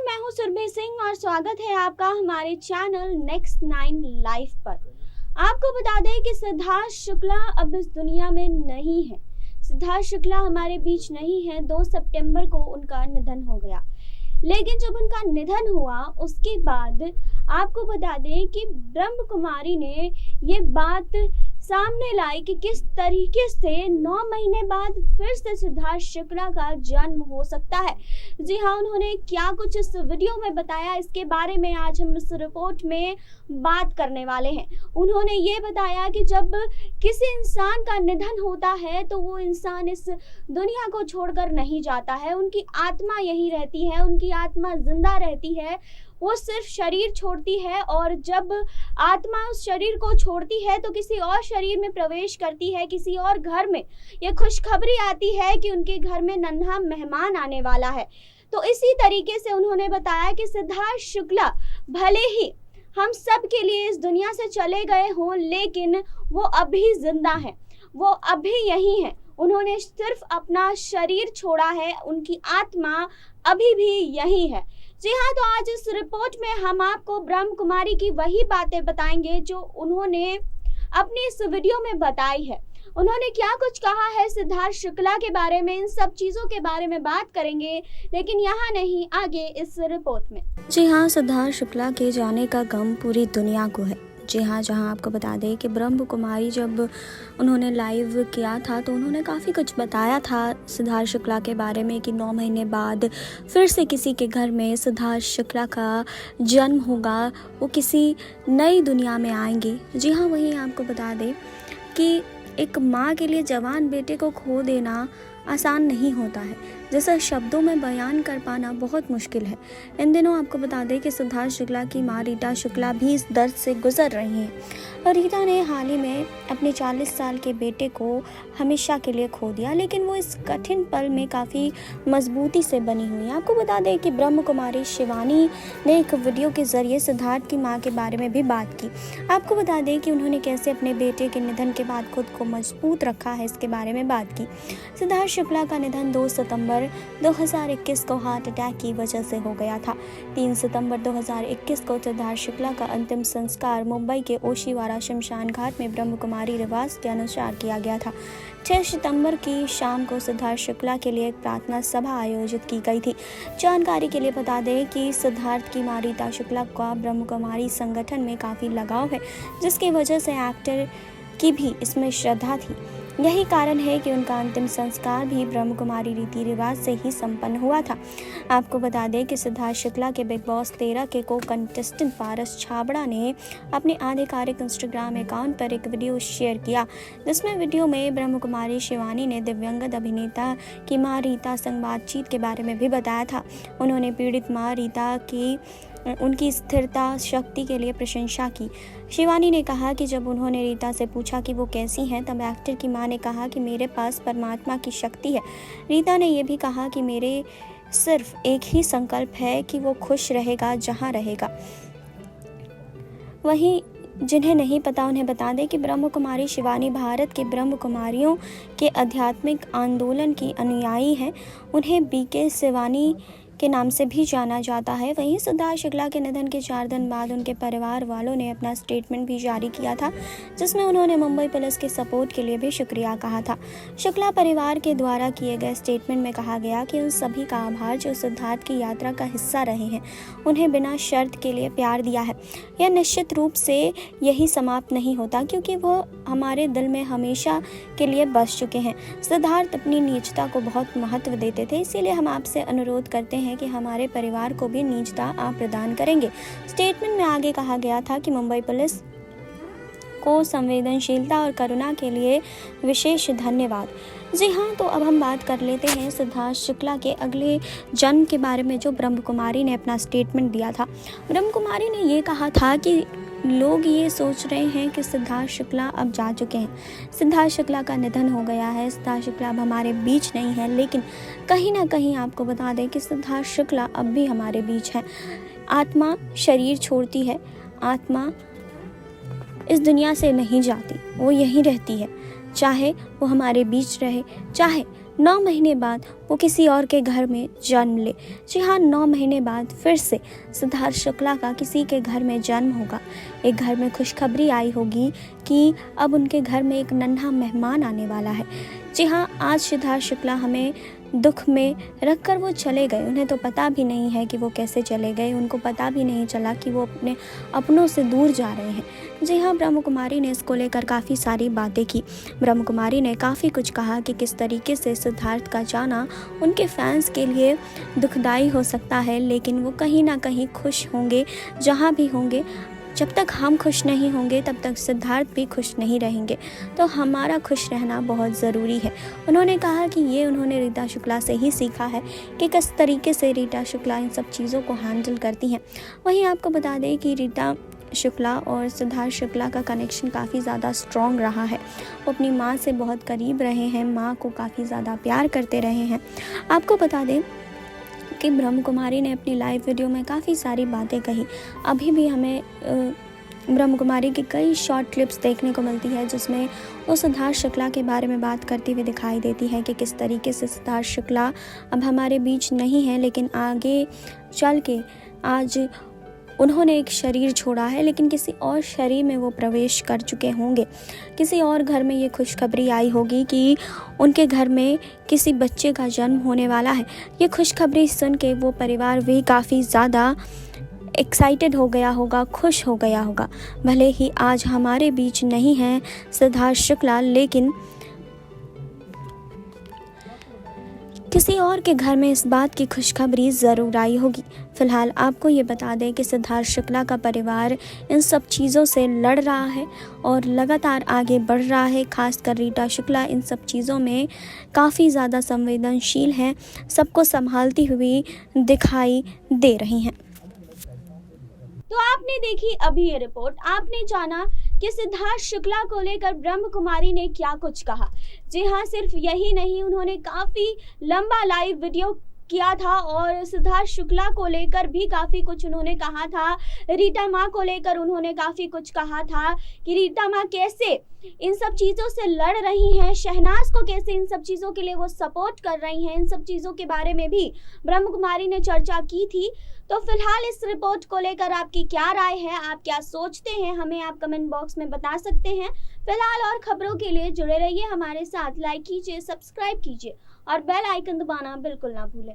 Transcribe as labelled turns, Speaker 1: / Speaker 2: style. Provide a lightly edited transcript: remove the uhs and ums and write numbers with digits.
Speaker 1: मैं हूं सुरभि सिंह और स्वागत है आपका हमारे चैनल नेक्स्ट 9 लाइफ पर। आपको बता दें कि सिद्धार्थ शुक्ला अब इस दुनिया में नहीं है। सिद्धार्थ शुक्ला हमारे बीच नहीं है। 2 सितंबर को उनका निधन हो गया। लेकिन जब उनका निधन हुआ उसके बाद आपको बता दें कि ब्रह्म कुमारी ने ये बात सामने लाई कि किस तरीके से 9 महीने बाद फिर से सिद्धार्थ शुक्ला का जन्म हो सकता है। जी हाँ, उन्होंने क्या कुछ इस वीडियो में बताया, इसके बारे में आज हम इस रिपोर्ट में बात करने वाले हैं। उन्होंने ये बताया कि जब किसी इंसान का निधन होता है तो वो इंसान इस दुनिया को छोड़कर नहीं जाता है, उनकी आत्मा यहीं रहती है, उनकी आत्मा जिंदा रहती है। वो सिर्फ शरीर छोड़ती है और जब आत्मा उस शरीर को छोड़ती है तो किसी और शरीर में प्रवेश करती है, किसी और घर में। ये खुशखबरी आती है कि उनके घर में नन्हा मेहमान आने वाला है। तो इसी तरीके से उन्होंने बताया कि सिद्धार्थ शुक्ला भले ही हम सब के लिए इस दुनिया से चले गए हों, लेकिन वो अभी जिंदा हैं, वो अभी यही हैं। उन्होंने सिर्फ अपना शरीर छोड़ा है, उनकी आत्मा अभी भी यही है। जी हाँ, तो आज इस रिपोर्ट में हम आपको ब्रह्म कुमारी की वही बातें बताएंगे जो उन्होंने अपनी इस वीडियो में बताई है। उन्होंने क्या कुछ कहा है सिद्धार्थ शुक्ला के बारे में, इन सब चीज़ों के बारे में बात करेंगे, लेकिन यहाँ नहीं, आगे इस रिपोर्ट में।
Speaker 2: जी हाँ, सिद्धार्थ शुक्ला के जाने का गम पूरी दुनिया को है। जी हाँ, जहाँ आपको बता दें कि ब्रह्म कुमारी जब उन्होंने लाइव किया था तो उन्होंने काफ़ी कुछ बताया था सिद्धार्थ शुक्ला के बारे में कि 9 महीने बाद फिर से किसी के घर में सिद्धार्थ शुक्ला का जन्म होगा, वो किसी नई दुनिया में आएंगे। जी हाँ, वहीं आपको बता दें कि एक माँ के लिए जवान बेटे को खो देना आसान नहीं होता है, जैसा शब्दों में बयान कर पाना बहुत मुश्किल है। इन दिनों आपको बता दें कि सिद्धार्थ शुक्ला की माँ रीता शुक्ला भी इस दर्द से गुजर रही हैं और रीता ने हाल ही में अपने 40 साल के बेटे को हमेशा के लिए खो दिया, लेकिन वो इस कठिन पल में काफ़ी मजबूती से बनी हुई है। आपको बता दें कि ब्रह्म कुमारी शिवानी ने एक वीडियो के ज़रिए सिद्धार्थ की माँ के बारे में भी बात की। आपको बता दें कि उन्होंने कैसे अपने बेटे के निधन के बाद खुद को मजबूत रखा है, इसके बारे में बात की। सिद्धार्थ शुक्ला का निधन 2 सितंबर 2021 को हार्ट अटैक की वजह से हो गया था। 3 सितंबर 2021 को सिद्धार्थ शुक्ला का अंतिम संस्कार मुंबई के ओशीवारा शमशान घाट में ब्रह्म कुमारी रिवाज के अनुसार किया गया था। 6 सितंबर की शाम को सिद्धार्थ शुक्ला के लिए एक प्रार्थना सभा आयोजित की गई थी। जानकारी के लिए बता दें कि सिद्धार्थ की माँ रीता शुक्ला का ब्रह्म कुमारी संगठन में काफ़ी लगाव है, जिसकी वजह से एक्टर की भी इसमें श्रद्धा थी। यही कारण है कि उनका अंतिम संस्कार भी ब्रह्म कुमारी रीति रिवाज से ही संपन्न हुआ था। आपको बता दें कि सिद्धार्थ शुक्ला के बिग बॉस 13 के को कंटेस्टेंट पारस छाबड़ा ने अपने आधिकारिक इंस्टाग्राम अकाउंट पर एक वीडियो शेयर किया, जिसमें वीडियो में ब्रह्म कुमारी शिवानी ने दिव्यांगत अभिनेता की माँ रीता संग बातचीत के बारे में भी बताया था। उन्होंने पीड़ित माँ रीता की उनकी स्थिरता शक्ति के लिए प्रशंसा की। शिवानी ने कहा कि जब उन्होंने रीता से पूछा कि वो कैसी हैं, तब एक्टर की मां ने कहा कि मेरे पास परमात्मा की शक्ति है। रीता ने यह भी कहा कि मेरे सिर्फ एक ही संकल्प है कि वो खुश रहेगा जहां रहेगा। वहीं जिन्हें नहीं पता उन्हें बता दें कि ब्रह्म कुमारी शिवानी भारत के ब्रह्म कुमारियों के आध्यात्मिक आंदोलन की अनुयायी हैं। उन्हें बीके शिवानी के नाम से भी जाना जाता है। वहीं सिद्धार्थ शुक्ला के निधन के 4 दिन बाद उनके परिवार वालों ने अपना स्टेटमेंट भी जारी किया था, जिसमें उन्होंने मुंबई पुलिस के सपोर्ट के लिए भी शुक्रिया कहा था। शुक्ला परिवार के द्वारा किए गए स्टेटमेंट में कहा गया कि उन सभी का आभार जो सिद्धार्थ की यात्रा का हिस्सा रहे हैं, उन्हें बिना शर्त के लिए प्यार दिया है। यह निश्चित रूप से यही समाप्त नहीं होता, क्योंकि वो हमारे दिल में हमेशा के लिए बस चुके हैं। सिद्धार्थ अपनी निजता को बहुत महत्व देते थे, इसीलिए हम आपसे अनुरोध करते हैं कि हमारे परिवार को भी निजता आप प्रदान करेंगे। स्टेटमेंट में आगे कहा गया था कि मुंबई पुलिस को संवेदनशीलता और करुणा के लिए विशेष धन्यवाद। जी हाँ, तो अब हम बात कर लेते हैं सिद्धार्थ शुक्ला के अगले जन्म के बारे में, जो ब्रह्म कुमारी ने अपना स्टेटमेंट दिया था। ब्रह्म कुमारी ने ये कहा था कि लोग ये सोच रहे हैं कि सिद्धार्थ शुक्ला अब जा चुके हैं, सिद्धार्थ शुक्ला का निधन हो गया है, सिद्धार्थ शुक्ला अब हमारे बीच नहीं है, लेकिन कहीं ना कहीं आपको बता दें कि सिद्धार्थ शुक्ला अब भी हमारे बीच है। आत्मा शरीर छोड़ती है, आत्मा इस दुनिया से नहीं जाती, वो यहीं रहती है। चाहे वो हमारे बीच रहे, चाहे 9 महीने बाद वो किसी और के घर में जन्म ले। जी हाँ, 9 महीने बाद फिर से सिद्धार्थ शुक्ला का किसी के घर में जन्म होगा। एक घर में खुशखबरी आई होगी कि अब उनके घर में एक नन्हा मेहमान आने वाला है। जी हाँ, आज सिद्धार्थ शुक्ला हमें दुख में रखकर वो चले गए। उन्हें तो पता भी नहीं है कि वो कैसे चले गए, उनको पता भी नहीं चला कि वो अपने अपनों से दूर जा रहे हैं। जी हाँ, ब्रह्म कुमारी ने इसको लेकर काफ़ी सारी बातें की। ब्रह्म कुमारी ने काफ़ी कुछ कहा कि किस तरीके से सिद्धार्थ का जाना उनके फैंस के लिए दुखदाई हो सकता है, लेकिन वो कहीं ना कहीं खुश होंगे जहाँ भी होंगे। जब तक हम खुश नहीं होंगे तब तक सिद्धार्थ भी खुश नहीं रहेंगे, तो हमारा खुश रहना बहुत ज़रूरी है। उन्होंने कहा कि ये उन्होंने रीता शुक्ला से ही सीखा है कि किस तरीके से रीता शुक्ला इन सब चीज़ों को हैंडल करती हैं। वहीं आपको बता दें कि रीता शुक्ला और सिद्धार्थ शुक्ला का कनेक्शन काफ़ी ज़्यादा स्ट्रॉन्ग रहा है। वो अपनी माँ से बहुत करीब रहे हैं, माँ को काफ़ी ज़्यादा प्यार करते रहे हैं। आपको बता दें कि ब्रह्म कुमारी ने अपनी लाइव वीडियो में काफ़ी सारी बातें कही। अभी भी हमें ब्रह्म कुमारी की कई शॉर्ट क्लिप्स देखने को मिलती है जिसमें वो सिद्धार्थ शुक्ला के बारे में बात करती हुई दिखाई देती है कि किस तरीके से सिद्धार्थ शुक्ला अब हमारे बीच नहीं है, लेकिन आगे चल के आज उन्होंने एक शरीर छोड़ा है, लेकिन किसी और शरीर में वो प्रवेश कर चुके होंगे। किसी और घर में ये खुशखबरी आई होगी कि उनके घर में किसी बच्चे का जन्म होने वाला है। ये खुशखबरी सुन के वो परिवार भी काफ़ी ज़्यादा एक्साइटेड हो गया होगा, खुश हो गया होगा। भले ही आज हमारे बीच नहीं है सिद्धार्थ शुक्ला, लेकिन किसी और के घर में इस बात की खुशखबरी ज़रूर आई होगी। फिलहाल आपको ये बता दें कि सिद्धार्थ शुक्ला का परिवार इन सब चीज़ों से लड़ रहा है और लगातार आगे बढ़ रहा है। खासकर रीता शुक्ला इन सब चीज़ों में काफ़ी ज़्यादा संवेदनशील हैं, सबको संभालती हुई दिखाई दे रही हैं।
Speaker 1: तो आपने देखी अभी ये रिपोर्ट, आपने जाना कि सिद्धार्थ शुक्ला को लेकर ब्रह्म कुमारी ने क्या कुछ कहा। जी हाँ, सिर्फ यही नहीं, उन्होंने काफ़ी लंबा लाइव वीडियो किया था और सिद्धार्थ शुक्ला को लेकर भी काफ़ी कुछ उन्होंने कहा था। रीता माँ को लेकर उन्होंने काफ़ी कुछ कहा था कि रीता माँ कैसे इन सब चीज़ों से लड़ रही हैं, शहनाज को कैसे इन सब चीज़ों के लिए वो सपोर्ट कर रही हैं। इन सब चीज़ों के बारे में भी ब्रह्म कुमारी ने चर्चा की थी। तो फिलहाल इस रिपोर्ट को लेकर आपकी क्या राय है, आप क्या सोचते हैं, हमें आप कमेंट बॉक्स में बता सकते हैं। फिलहाल और खबरों के लिए जुड़े रहिए हमारे साथ, लाइक कीजिए, सब्सक्राइब कीजिए और बेल आइकन दबाना बिल्कुल ना भूलें।